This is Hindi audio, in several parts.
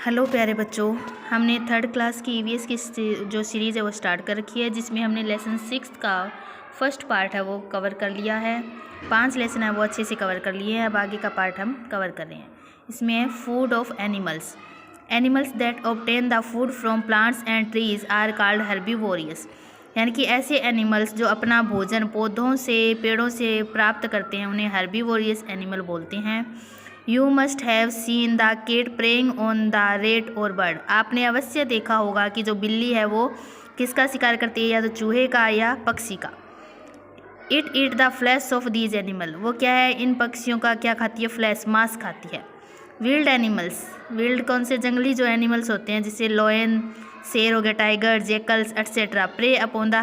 हेलो प्यारे बच्चों, हमने थर्ड क्लास की ईवीएस की जो सीरीज़ है वो स्टार्ट कर रखी है, जिसमें हमने लेसन 6 का फर्स्ट पार्ट है वो कवर कर लिया है। 5 लेसन है वो अच्छे से कवर कर लिए हैं। अब आगे का पार्ट हम कवर कर रहे हैं। इसमें है food of animals. Animals that obtain the food from plants and trees are called herbivorous. यानी कि ऐसे एनिमल्स जो अपना भोजन पौधों से पेड़ों से प्राप्त करते हैं उन्हें हर्बीवोरियस एनिमल बोलते हैं। You must have seen the cat preying on the rat और बर्ड। आपने अवश्य देखा होगा कि जो बिल्ली है वो किसका शिकार करती है, या तो चूहे का या पक्षी का। It eat the flash of these animal. वो क्या है, इन पक्षियों का क्या खाती है, फ्लैश, मांस खाती है। विल्ड एनिमल्स, विल्ड कौन से, जंगली जो एनिमल्स होते हैं, जैसे लॉयन, शेर हो गया, tiger, jackals etcetera, prey upon the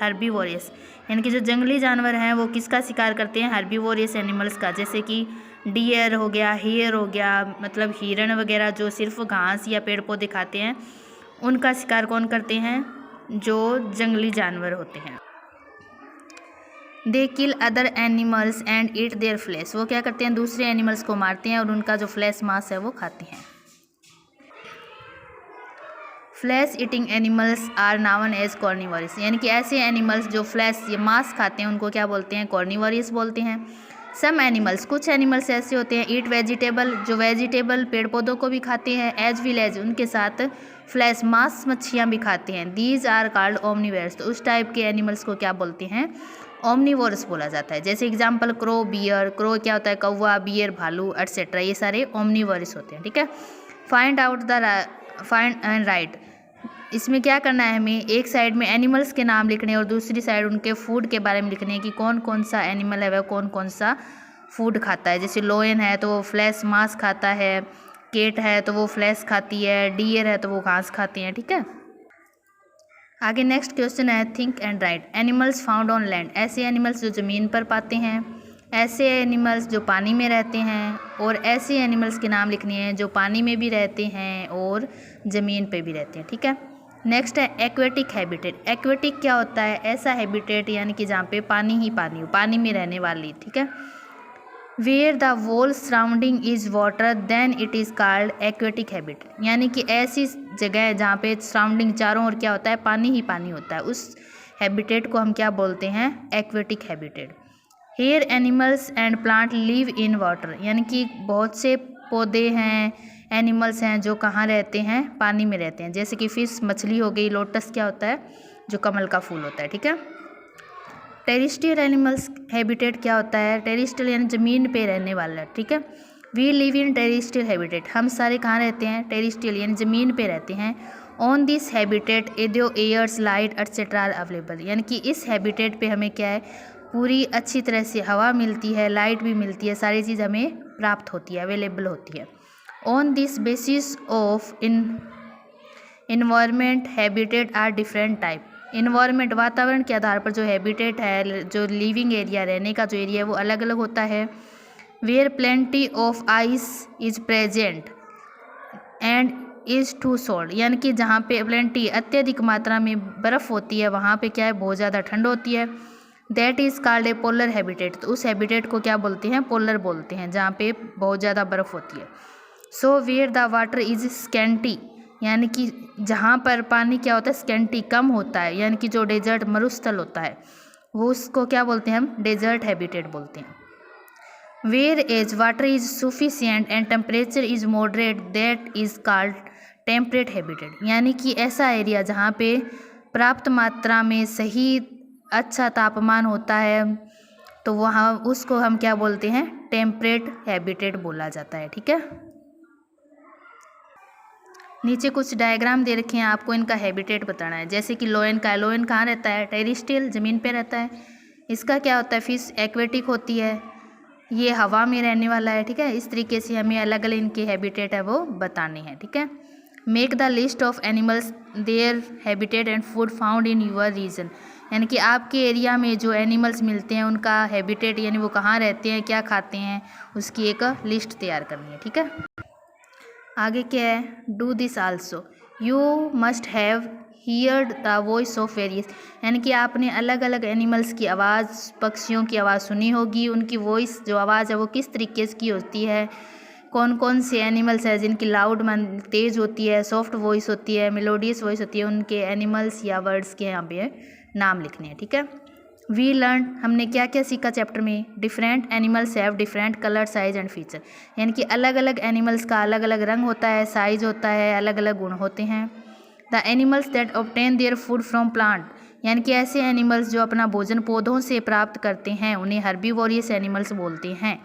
herbivorous. यानी कि जो जंगली जानवर हैं वो किसका शिकार करते हैं, हर्बीवोरियस एनिमल्स का। जैसे कि डियर हो गया, हेयर हो गया, मतलब हिरण वगैरह जो सिर्फ घास या पेड़ पौधे खाते हैं, उनका शिकार कौन करते हैं, जो जंगली जानवर होते हैं। They kill other animals and eat their flesh. वो क्या करते हैं, दूसरे एनिमल्स को मारते हैं और उनका जो फ्लैश मांस है वो खाते हैं। Flesh eating animals are known as carnivorous. यानी कि ऐसे एनिमल्स जो फ्लैश या मांस खाते हैं उनको क्या बोलते हैं, कॉर्निवोरस बोलते हैं। सम एनिमल्स, कुछ एनिमल्स ऐसे होते हैं, ईट वेजिटेबल, जो वेजिटेबल पेड़ पौधों को भी खाते हैं, एज विल एज उनके साथ फ्लैश मांस मच्छियाँ भी खाते हैं। These are called omnivorous. तो उस टाइप के एनिमल्स को क्या बोलते हैं, ओमनिवोरस बोला जाता है। जैसे एग्जाम्पल क्रो, बियर। क्रो क्या होता है, कौवा, बियर भालू एट्सेट्रा, ये सारे ओमनिवोरस होते हैं। ठीक है। Find and right. इसमें क्या करना है हमें, एक साइड में एनिमल्स के नाम लिखने और दूसरी साइड उनके फूड के बारे में लिखने हैं कि कौन कौन सा एनिमल है वह कौन कौन सा फूड खाता है। जैसे लोयन है तो वो फ्लैश मांस खाता है, केट है तो वो फ्लैश खाती है, डियर है तो वो घास खाती हैं। ठीक है। आगे नेक्स्ट क्वेश्चन है think and right. Animals found on land. ऐसे एनिमल्स जो ज़मीन पर पाते हैं, ऐसे एनिमल्स जो पानी में रहते हैं, और ऐसे एनिमल्स के नाम लिखने हैं जो पानी में भी रहते हैं और ज़मीन पे भी रहते हैं। ठीक है। नेक्स्ट है एक्वेटिक हैबिटेट। एक्वेटिक क्या होता है, ऐसा हैबिटेट यानी कि जहाँ पे पानी ही पानी हो, पानी में रहने वाली। ठीक है। Where the whole surrounding is water then it is called aquatic habitat. यानी कि ऐसी जगह है जहाँ पे सराउंडिंग चारों ओर क्या होता है, पानी ही पानी होता है, उस हैबिटेट को हम क्या बोलते हैं, aquatic habitat. Here animals and plant live in water. यानी कि बहुत से पौधे हैं, एनिमल्स हैं जो कहाँ रहते हैं, पानी में रहते हैं। जैसे कि फिश, मछली हो गई, लोटस क्या होता है, जो कमल का फूल होता है। ठीक है। टेरिस्ट्रियल एनिमल्स हैबिटेट क्या होता है, टेरिस्ट्रियल यानी ज़मीन पे रहने वाला। ठीक है। We live in terrestrial habitat. हम सारे कहाँ रहते हैं, टेरिस्ट्रियल यानी ज़मीन पे रहते हैं। On this habitat airs light etcetera are available. यानी कि इस हैबिटेट पे हमें क्या है, पूरी अच्छी तरह से हवा मिलती है, लाइट भी मिलती है, सारी चीज़ हमें प्राप्त होती है, अवेलेबल होती है। On this basis of environment habitat are different type. Environment वातावरण के आधार पर जो हैबिटेट है, जो लिविंग एरिया, रहने का जो एरिया है वो अलग अलग होता है। Where plenty of ice is present and is too cold. यानी कि जहाँ पे प्लेंटी अत्यधिक मात्रा में बर्फ़ होती है वहाँ पे क्या है, बहुत ज़्यादा ठंड होती है। That is called a polar habitat. तो उस हैबिटेट को क्या बोलते हैं, पोलर बोलते हैं, जहाँ पे बहुत ज़्यादा बर्फ़ होती है। So where the water is scanty. यानी कि जहाँ पर पानी क्या होता है, स्कैंटी, कम होता है, यानी कि जो डेजर्ट, मरुस्थल होता है, वो उसको क्या बोलते हैं, हम डेजर्ट हैबिटेट बोलते हैं। Where as water is sufficient and temperature is moderate that is called temperate habitat. यानी कि ऐसा एरिया जहाँ पे पर्याप्त मात्रा में सही अच्छा तापमान होता है, तो वहाँ उसको हम क्या बोलते हैं, टेम्परेट हैबिटेट बोला जाता है। ठीक है। नीचे कुछ डायग्राम दे रखे हैं, आपको इनका हैबिटेट बताना है। जैसे कि लोयन का है, लोयन कहाँ रहता है, टेरिस्ट्रियल, ज़मीन पे रहता है। इसका क्या होता है, फिश एक्वेटिक होती है, ये हवा में रहने वाला है। ठीक है। इस तरीके से हमें अलग अलग इनके हैबिटेट है वो बताने हैं। ठीक है। Make the list of animals, their habitat and food found in your region. यानी कि आपके एरिया में जो एनिमल्स मिलते हैं उनका हैबिटेट, यानी वो कहाँ रहते हैं, क्या खाते हैं, उसकी एक लिस्ट तैयार करनी है। ठीक है। आगे क्या है, do this also. You must have heard the voice of various. यानी कि आपने अलग अलग एनिमल्स की आवाज़, पक्षियों की आवाज़ सुनी होगी, उनकी वॉइस जो आवाज़ है वो किस तरीके की होती है, कौन कौन से एनिमल्स हैं जिनकी लाउड तेज़ होती है, सॉफ्ट वॉइस होती है, मेलोडियस वॉइस होती है, उनके एनिमल्स या वर्ड्स के यहाँ पे नाम लिखने हैं। ठीक है। वी लर्न, हमने क्या क्या सीखा चैप्टर में? Different animals have different colour, size and feature, यानी कि अलग अलग एनिमल्स का अलग अलग रंग होता है, साइज होता है, अलग अलग गुण होते हैं। The animals that obtain their food from plant, यानी कि ऐसे एनिमल्स जो अपना भोजन पौधों से प्राप्त करते हैं उन्हें हर्बीवोरियस एनिमल्स बोलते हैं,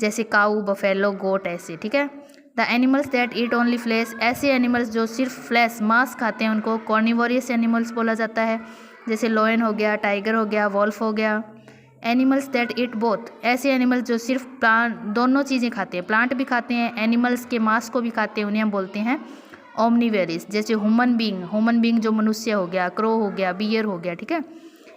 जैसे काऊ, बफेलो, गोट, ऐसे। ठीक है। The animals that eat only flash, ऐसे एनिमल्स जो सिर्फ फ्लैश मांस खाते हैं उनको कॉर्निवोरियस एनिमल्स बोला जाता है, जैसे लॉयन हो गया, टाइगर हो गया, वॉल्फ हो गया। एनिमल्स दैट ईट बोथ, ऐसे एनिमल्स जो सिर्फ प्लांट, दोनों चीज़ें खाते हैं, प्लांट भी खाते हैं, एनिमल्स के मांस को भी खाते हैं, उन्हें हम बोलते हैं ओमनीवेरियस, जैसे ह्यूमन बीइंग जो मनुष्य हो गया, क्रो हो गया, बियर हो गया। ठीक है।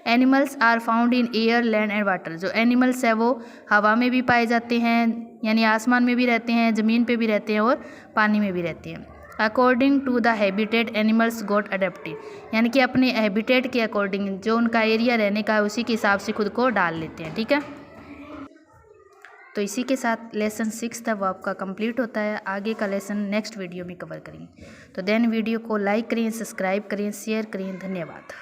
Animals are found in air, land and water, जो एनिमल्स है वो हवा में भी पाए जाते हैं, यानी आसमान में भी रहते हैं, ज़मीन पे भी रहते हैं और पानी में भी रहते हैं। According to the habitat animals got adapted, यानी कि अपने हैबिटेट के अकॉर्डिंग, जो उनका एरिया रहने का है उसी के हिसाब से खुद को डाल लेते हैं। ठीक है। तो इसी के साथ लेसन 6 था वो आपका कंप्लीट होता है। आगे का लेसन नेक्स्ट वीडियो में कवर करेंगे। तो देन वीडियो को लाइक करें, सब्सक्राइब करें, शेयर करें। धन्यवाद।